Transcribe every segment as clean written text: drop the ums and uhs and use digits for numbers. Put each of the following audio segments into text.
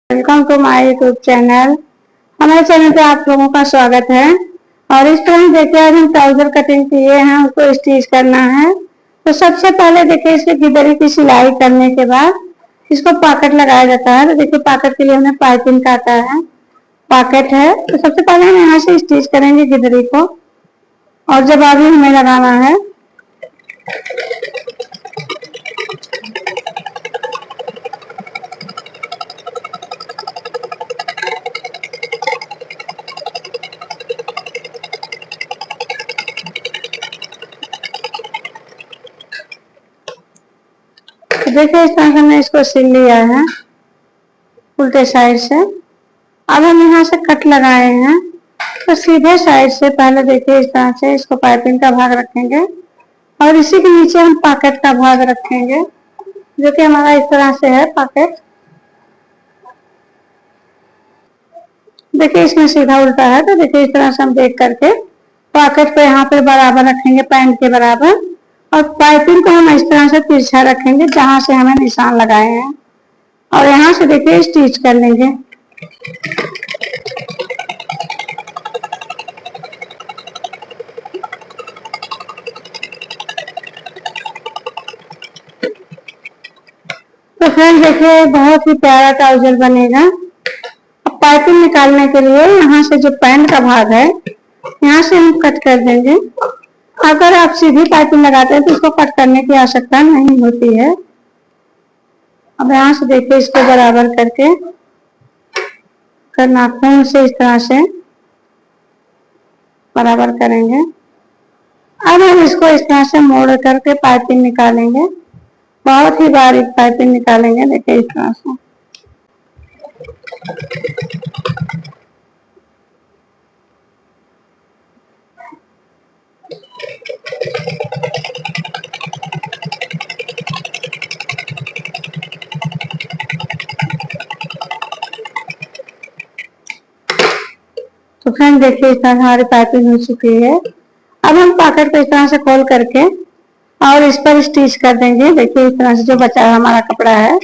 Welcome to my YouTube channel. हमारे channel पे आप लोगों का स्वागत है। और इस तरह देखिए आज हम ट्राउजर कटिंग किए हैं, उसको स्टिच करना है। तो सबसे पहले देखिए इसकी गिदरी की सिलाई करने के बाद इसको पॉकेट लगाया जाता है। तो देखिए पॉकेट के लिए हमने पाइपिंग काटा है, पॉकेट है। तो सबसे पहले हम यहाँ से स्टिच करेंगे गिदरी को, और जब आगे हमें लगाना है तो देखिए इस तरह से हमने इसको सिल लिया है उल्टे साइड से। अब हम यहाँ से कट लगाए हैं, तो सीधे साइड से पहले देखिए इस तरह से इसको पाइपिंग का भाग रखेंगे और इसी के नीचे हम पॉकेट का भाग रखेंगे, जो कि हमारा इस तरह से है पॉकेट। देखिए इसमें सीधा उल्टा है, तो देखिए इस तरह से हम देख करके पॉकेट को यहाँ पे बराबर रखेंगे, पैंट के बराबर। और पाइपिंग को हम इस तरह से तिरछा रखेंगे जहां से हमें निशान लगाए हैं, और यहाँ से देखिए स्टिच कर लेंगे। तो फ्रेंड देखिए बहुत ही प्यारा ट्राउजर बनेगा। अब पाइपिंग निकालने के लिए यहाँ से जो पैंट का भाग है यहाँ से हम कट कर देंगे। अगर आप सीधी पाइपिंग लगाते हैं तो इसको कट करने की आवश्यकता नहीं होती है। अब यहाँ से देखिए इसको बराबर करके नाखून से इस तरह से बराबर करेंगे। अब हम इसको इस तरह से मोड़ करके पाइपिंग निकालेंगे, बहुत ही बारीक पाइपिंग निकालेंगे। देखिए इस तरह से। तो फ्रेंड देखिए इस तरह हमारी पाइपिंग हो चुकी है। अब हम पॉकेट को इस तरह से खोल करके और इस पर स्टिच कर देंगे। देखिए इस तरह से जो बचा है हमारा कपड़ा है।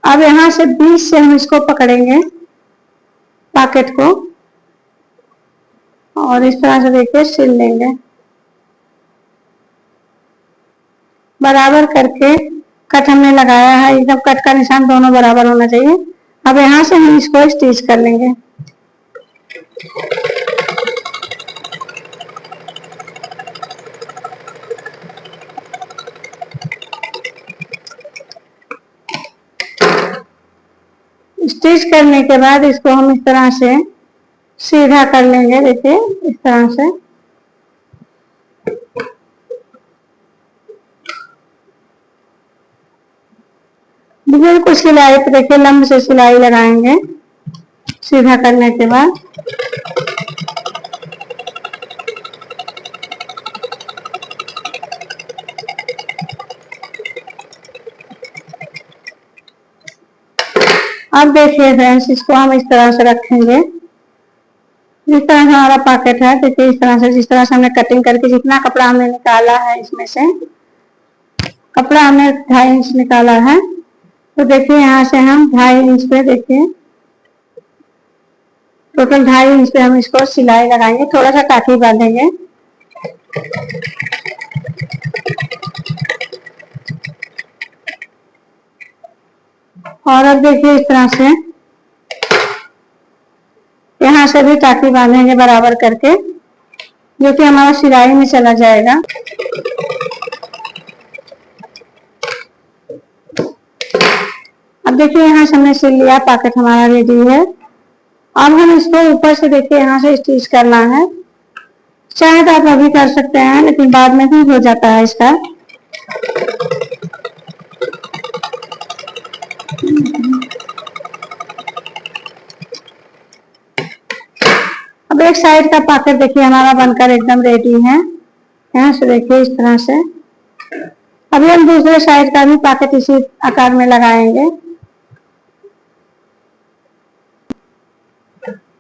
अब यहाँ से बीच से हम इसको पकड़ेंगे पॉकेट को, और इस तरह से देखिए सिल लेंगे बराबर करके। कट हमने लगाया है, एकदम कट का निशान दोनों बराबर होना चाहिए। अब यहाँ से हम इसको स्टिच कर लेंगे। स्टिच करने के बाद इसको हम इस तरह से सीधा कर लेंगे। देखिए इस तरह से। बिल्कुल सिलाई पे देखिए लंब से सिलाई लगाएंगे सीधा करने के बाद। अब देखिए फ्रेंड्स इसको हम इस तरह से रखेंगे जिस तरह से हमारा पॉकेट है। देखिए इस तरह से, जिस तरह से हमने कटिंग करके जितना कपड़ा हमने निकाला है, इसमें से कपड़ा हमने 2.5 इंच निकाला है। तो देखिए यहाँ से हम 2.5 इंच पे देखिए टोटल 2.5 इंच पे हम इसको सिलाई लगाएंगे, थोड़ा सा टाकी बांधेंगे। और अब देखिए इस तरह से यहाँ से भी टाकी बांधेंगे बराबर करके, जो कि हमारा सिलाई में चला जाएगा। अब देखिए यहाँ से हमने सिल लिया, पॉकेट हमारा रेडी है। अब हम इसको ऊपर से देखिए यहाँ से स्टिच करना है। चाहे तो आप अभी कर सकते हैं, लेकिन बाद में भी हो जाता है इसका। अब एक साइड का पॉकेट देखिए हमारा बनकर एकदम रेडी है। यहाँ से देखिए इस तरह से। अभी हम दूसरे साइड का भी पॉकेट इसी आकार में लगाएंगे।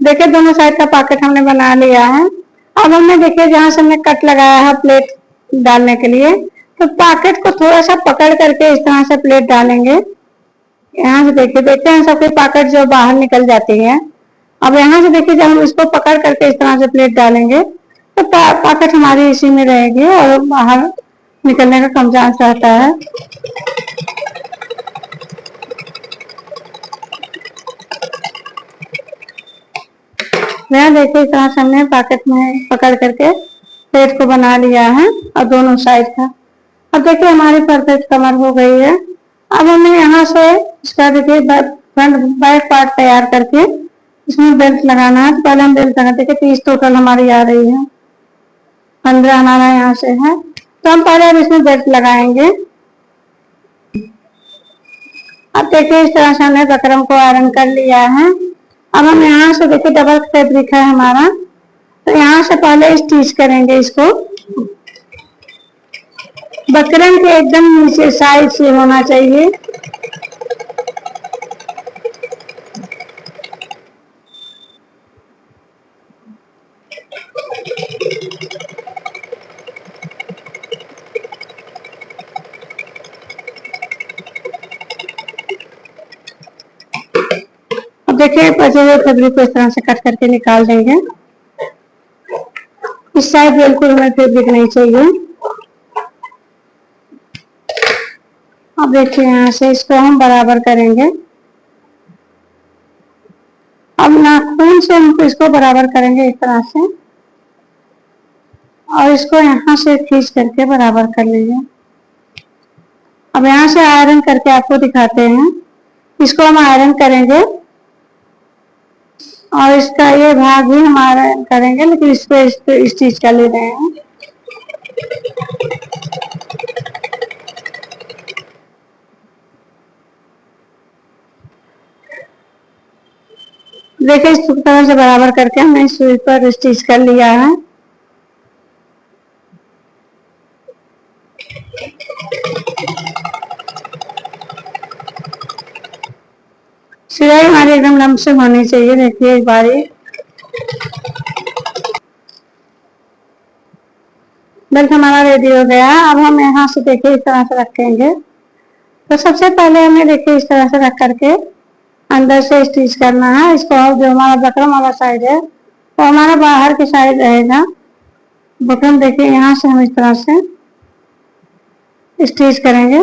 देखिए दोनों साइड का पॉकेट हमने बना लिया है। अब हमने देखिए जहां से हमने कट लगाया है प्लेट डालने के लिए, तो पॉकेट को थोड़ा सा पकड़ करके इस तरह से प्लेट डालेंगे। यहाँ से देखिए, देखते हैं सबके पॉकेट जो बाहर निकल जाती है। अब यहाँ से देखिए, जब हम इसको पकड़ करके इस तरह से प्लेट डालेंगे तो पॉकेट हमारी इसी में रहेगी और बाहर निकलने का कम चांस रहता है। यहाँ देखिए इस तरह से हमने पॉकेट में पकड़ करके प्लेट को बना लिया है और दोनों साइड का। अब देखिए हमारी परफेक्ट कमर हो गई है। अब हमें यहाँ से इसका देखिए फ्रंट बैक पार्ट तैयार करके इसमें बेल्ट लगाना है। तो पहले हम बेल्ट लगाते हैं। 30 टोटल हमारी आ रही है, 15 हमारा यहाँ से है। तो हम पहले अब इसमें बेल्ट लगाएंगे। अब देखिए इस तरह से हमने बकरम को आयरन कर लिया है। अब हम यहाँ से देखिए डबल फैब्रिक है हमारा, तो यहाँ से पहले स्टिच करेंगे इसको। बकरम के एकदम नीचे साइड से होना चाहिए। अब देखिए बचे हुए फैब्रिक को इस तरह से कट करके निकाल देंगे। इस साइड बिल्कुल हमें फैब्रिक नहीं चाहिए। अब देखिए यहाँ से इसको हम बराबर करेंगे। अब नाखून से हम इसको बराबर करेंगे इस तरह से, और इसको यहाँ से खींच करके बराबर कर लेंगे। अब यहाँ से आयरन करके आपको दिखाते हैं। इसको हम आयरन करेंगे और इसका ये भाग भी हम आयरन करेंगे, लेकिन इस पे स्टिच कर ले रहे हैं। देखिए इस तरह से बराबर करके हमने इस सुई पर स्टिच कर लिया है। सिलाई हमारी एकदम लमसम होनी चाहिए। देखिए एक बारी बेल्ट हमारा रेडी हो गया। अब हम यहाँ से देखिए इस तरह से रखेंगे। तो सबसे पहले हमें देखिए इस तरह से रख करके अंदर से स्टिच करना है इसको। जो हमारा बटन वाला साइड है वो हमारा बाहर की साइड रहेगा। बटन देखिए यहाँ से हम इस तरह से स्टिच करेंगे।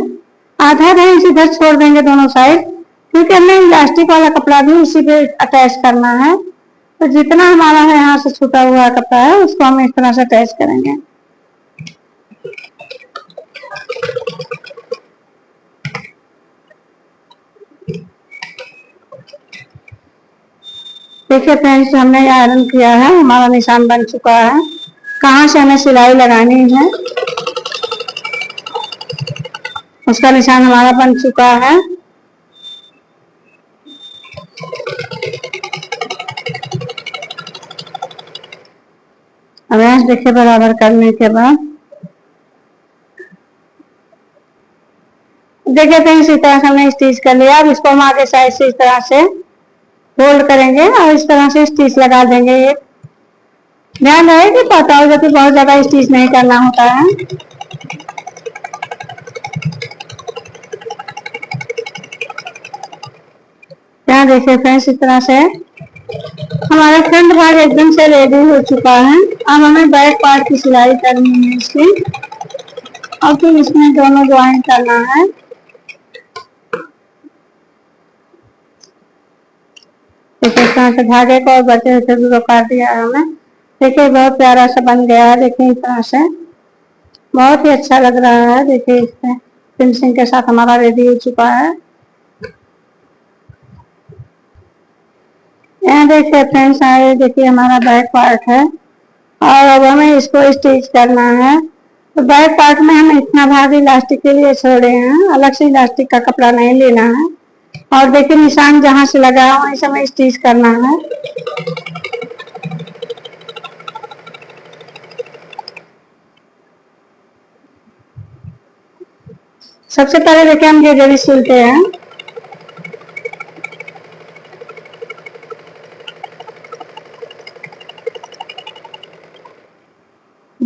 आधा इंच इधर छोड़ देंगे दोनों साइड, क्योंकि हमें इलास्टिक वाला कपड़ा भी इसी पे अटैच करना है। तो जितना हमारा है यहाँ से छूटा हुआ कपड़ा है उसको हम इस तरह से अटैच करेंगे। देखिए फ्रेंड्स, हमने आयरन किया है, हमारा निशान बन चुका है। कहाँ से हमें सिलाई लगानी है उसका निशान हमारा बन चुका है। अब यहाँ देखिए बराबर करने के बाद देखिए फ्रेंड्स इस तरह से हमने स्टिच कर लिया। अब इसको हम आगे साइड से इस तरह से फोल्ड करेंगे और इस तरह से स्टिच लगा देंगे। ये ध्यान रहे कि पता हो जाती बहुत ज्यादा स्टिच नहीं करना होता है। यहाँ देखिए फ्रेंड्स इस तरह से हमारा फ्रंट भाग एकदम से रेडी हो चुका है। अब हमें बैक पार्ट की सिलाई करनी है इसकी, और फिर इसमें दोनों ज्वाइन करना है। देखिए इस तरह से धागे को और बचे हुए काट दिया है हमें। देखिए बहुत प्यारा सा बन गया है। देखिए इस तरह से बहुत ही अच्छा लग रहा है। देखिए इसमें फिनिशिंग के साथ हमारा रेडी हो चुका है। यहाँ देखिए फ्रेंड्स, आगे देखिए हमारा बैक पार्ट है और अब हमें इसको स्टिच करना है। तो बैक पार्ट में हम इतना भाग इलास्टिक के लिए छोड़े हैं, अलग से इलास्टिक का कपड़ा नहीं लेना है। और देखिए निशान जहां से लगा है वहीं से हमें स्टिच करना है। सबसे पहले देखिए हम ये जड़ी सिलते हैं।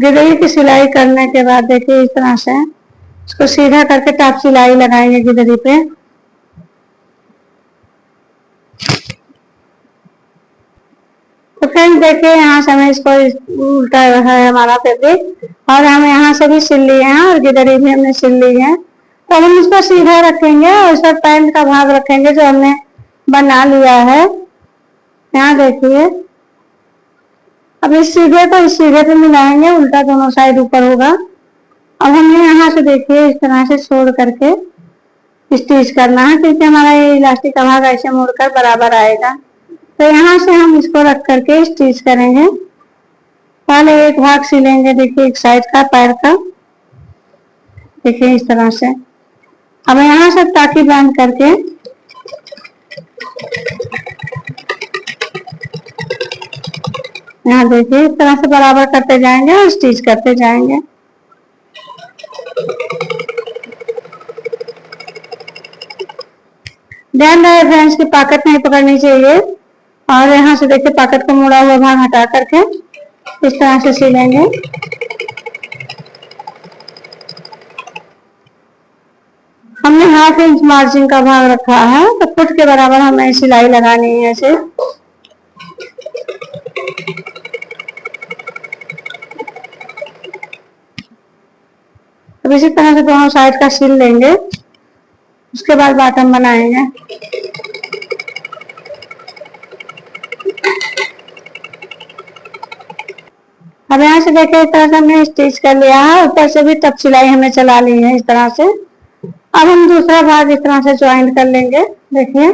गिदड़ी की सिलाई करने के बाद देखिए इस तरह से इसको सीधा करके टॉप सिलाई लगाएंगे गिदड़ी पे। तो फ्रेंड्स देखिए यहाँ से हमें इसको उल्टा है हमारा फैब्रिक और हम यहाँ से भी सिल लिए हैं और गिदड़ी भी हमने सिल ली है। तो हम इसको सीधा रखेंगे और इस पर पैंट का भाग रखेंगे जो हमने बना लिया है। यहाँ देखिए अब इस सीधे को इस सीधे पे मिलाएंगे, उल्टा दोनों साइड ऊपर होगा। अब हमें यहाँ से देखिए इस तरह से छोड़ करके स्टिच करना है क्योंकि हमारा ये इलास्टिक का भाग ऐसे मुड़कर बराबर आएगा। तो यहाँ से हम इसको रख करके स्टिच करेंगे। पहले एक भाग सिलेंगे देखिए एक साइड का पैर का, देखिए इस तरह से। अब यहाँ से टाकी बांध करके यहाँ देखिए इस तरह से बराबर करते जाएंगे और स्टिच करते जाएंगे। ध्यान रहे फ्रेंड्स की पॉकेट नहीं पकड़नी चाहिए और यहाँ से देखिए पॉकेट को मुड़ा हुआ भाग हटा करके इस तरह से सिलेंगे। हमने 1/2 इंच मार्जिन का भाग रखा है तो फुट के बराबर हमें सिलाई लगानी है ऐसे। अब इसी तरह से दोनों साइड का सिल लेंगे, उसके बाद बॉटम बनाएंगे। अब यहाँ से देखिए इस तरह से हमने स्टिच कर लिया है, ऊपर से भी टप सिलाई हमने चला ली है इस तरह से। अब हम दूसरा भाग इस तरह से ज्वाइंट कर लेंगे। देखिए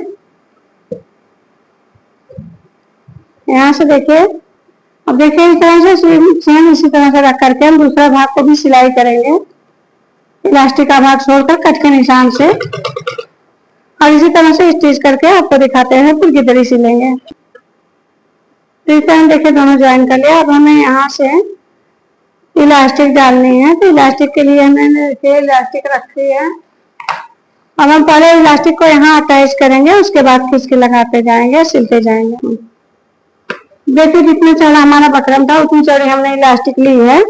यहाँ से देखिए, अब देखिए इस तरह से सेम इसी तरह से रख करके हम दूसरा भाग को भी सिलाई करेंगे इलास्टिक का भाग छोड़कर कट के निशान से, और इसी तरह से स्टिच करके आपको दिखाते हैं फिर गिदड़ी सिलेंगे। तो इस तरह देखिए दोनों ज्वाइन कर लिया। अब हमें यहाँ से इलास्टिक डालनी है, तो इलास्टिक के लिए हमने देखिए इलास्टिक रखी है। अब हम पहले इलास्टिक को यहाँ अटैच करेंगे, उसके बाद खींच के लगाते जाएंगे, सिलते जाएंगे। देखिए जितना चौड़ा हमारा बकरम था उतनी चौड़ी हमने इलास्टिक ली है।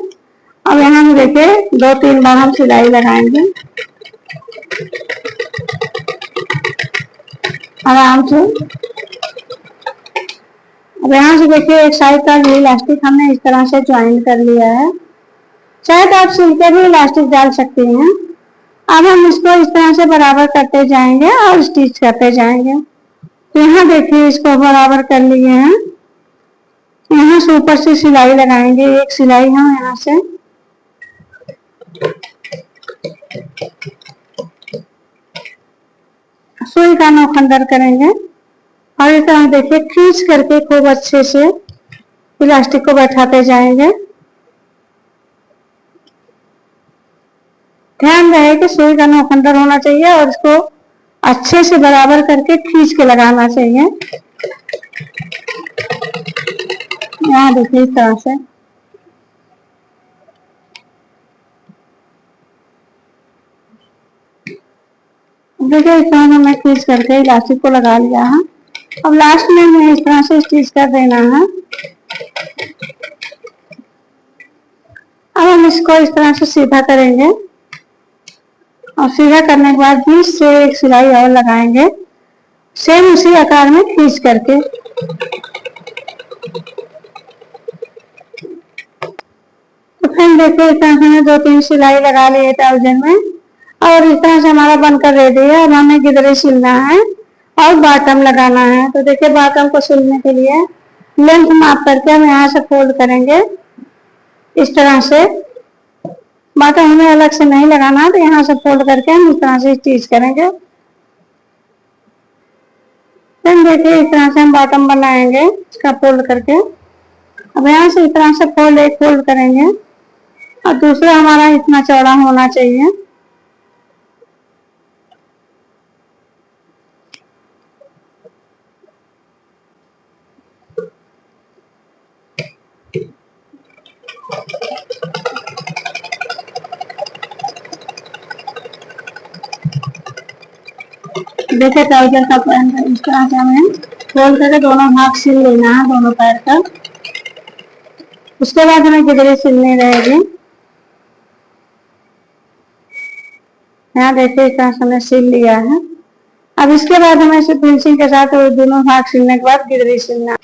अब यहाँ में देखिए 2-3 बार हम सिलाई लगाएंगे आराम से। अब यहाँ से देखिए एक साइड का इलास्टिक हमने इस तरह से ज्वाइन कर लिया है। चाहे तो आप सिल के भी इलास्टिक डाल सकती हैं। अब हम इसको इस तरह से बराबर करते जाएंगे और स्टिच करते जाएंगे। तो यहाँ देखिए इसको बराबर कर लिए हैं। यहाँ से ऊपर से सिलाई लगाएंगे, एक सिलाई हम यहाँ से सुई का नोक अंदर करेंगे और इस तरह देखिए खींच करके खूब अच्छे से इलास्टिक को बैठाते जाएंगे। ध्यान रहे कि सुई का नोक अंदर होना चाहिए और इसको अच्छे से बराबर करके खींच के लगाना चाहिए। यहाँ देखिए इस तरह से। देखिए इस तरह मैं खींच करके इलास्टिक को लगा लिया है। अब लास्ट में हमें इस तरह से स्टिच कर देना है। अब हम इसको इस तरह से सीधा करेंगे और सीधा करने के बाद बीच से एक सिलाई और लगाएंगे, सेम उसी आकार में खींच करके। तो फिर देखिए इस तरह से हमने 2-3 सिलाई लगा ली है ट्राउजर में और इस तरह से हमारा बनकर रेडी है। अब हमें गिदड़ी सिलना है और बॉटम लगाना है। तो देखिए बॉटम को सिलने के लिए लेंथ माप करके हम यहाँ से फोल्ड करेंगे इस तरह से। बॉटम हमें अलग से नहीं लगाना, तो यहाँ से फोल्ड करके हम इस तरह से स्टिच करेंगे। फिर देखिए इस तरह से हम बॉटम बनाएंगे इसका फोल्ड करके। अब यहाँ से इस तरह से एक फोल्ड करेंगे और दूसरा हमारा इतना चौड़ा होना चाहिए। देखिए ट्राउजर का पैंट इस तरह से हमें फोल्ड करके दोनों भाग सिल लेना है दोनों पैर का। उसके बाद हमें गिदरी सिलनी रहेगी। यहाँ देखिए इस तरह से हमने सिल लिया है। अब इसके बाद हमें इसे फिनिशिंग के साथ दोनों भाग सिलने के बाद गिदरी सिलना।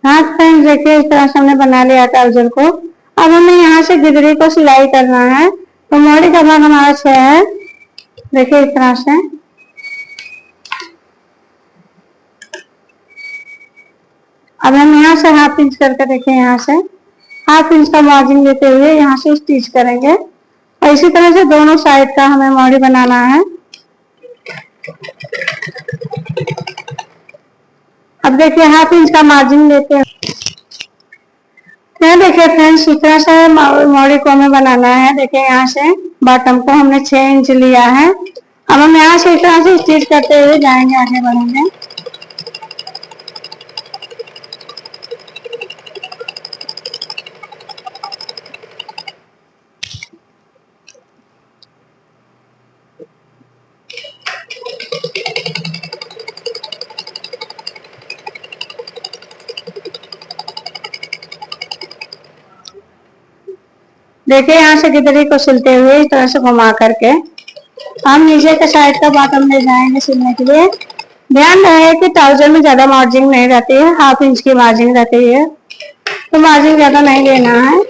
हाँ फ्रेंड्स देखिए इस तरह से हमने बना लिया ट्राउजर को। अब हमें यहाँ से गिदरी को सिलाई करना है। तो मोड़ी का भाग हमारा 6 है, देखिए इस तरह से। अब हम यहाँ से हाफ इंच करके देखिए, यहाँ से हाफ इंच का मार्जिन लेते हुए यहाँ से स्टिच करेंगे और इसी तरह से दोनों साइड का हमें मोड़ी बनाना है। अब देखिए हाफ इंच का मार्जिन लेते हैं। देखिए फ्रेंड्स इस तरह से मोड़ी को हमें बनाना है। देखिए यहाँ से बॉटम को हमने 6 इंच लिया है। अब हम यहाँ से इस तरह से स्टिच करते हुए जाएंगे, आगे बढ़ेंगे। देखिए यहाँ से गिदरी को सिलते हुए इस तरह से घुमा करके हम नीचे के साइड का बॉटम ले जाएंगे सिलने के लिए। ध्यान रहे कि ट्राउजर में ज्यादा मार्जिन नहीं रहती है, हाफ इंच की मार्जिन रहती है, तो मार्जिन ज्यादा नहीं लेना है।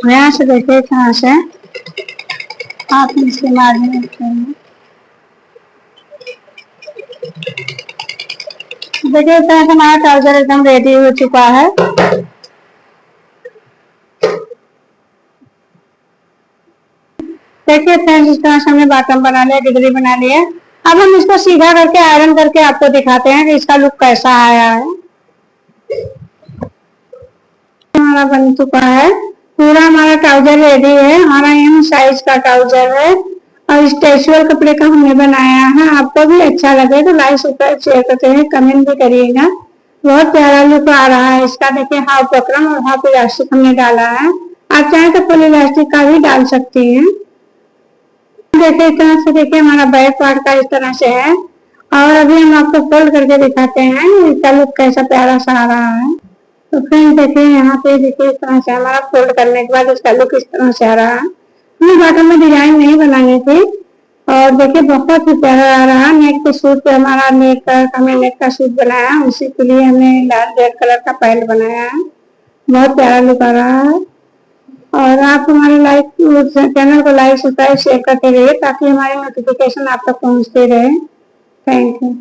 यहाँ से देखिए कहाँ से हाफ इंच की मार्जिन देखिए इस तरह से हमारा ट्राउजर एकदम रेडी हो चुका है। देखिए फ्रेंड्स इस तरह से हमने बॉटम बना लिया, गिदरी बना लिया। अब हम इसको सीधा करके आयरन करके आपको दिखाते हैं कि इसका लुक कैसा आया है। हमारा बन चुका है, पूरा हमारा ट्राउजर रेडी है। हमारा एम साइज का ट्राउजर है और स्ट्रेचबल कपड़े का हमने बनाया है। आपको भी अच्छा लगे तो लाइक सब्सक्राइब शेयर करते हैं, कमेंट भी करिएगा। बहुत प्यारा लुक आ रहा है इसका। देखिए हाफ बकरम और हाफ इलास्टिक हमने डाला है। आप चाहें तो फुल इलास्टिक का भी डाल सकती हैं। देखिए इस तरह से देखिए हमारा बैक पार्ट का इस तरह से है और अभी हम आपको फोल्ड करके दिखाते हैं इसका लुक कैसा प्यारा सा आ रहा है। तो फ्रेंड्स देखिए यहाँ पे देखिए इस तरह से हमारा फोल्ड करने के बाद इसका लुक इस तरह से आ रहा है। हमें बॉटम में डिजाइन नहीं बनानी थी और देखिए बहुत ही प्यारा आ रहा है। नेक के सूट पे हमारा हमें नेक का सूट बनाया, उसी के लिए हमने लाल रेड कलर का पैंट बनाया है। बहुत प्यारा लुक आ रहा है और आप हमारे चैनल को लाइक सब्सक्राइब शेयर करते रहिए ताकि हमारी नोटिफिकेशन आप तक पहुंचते रहे। Thank you.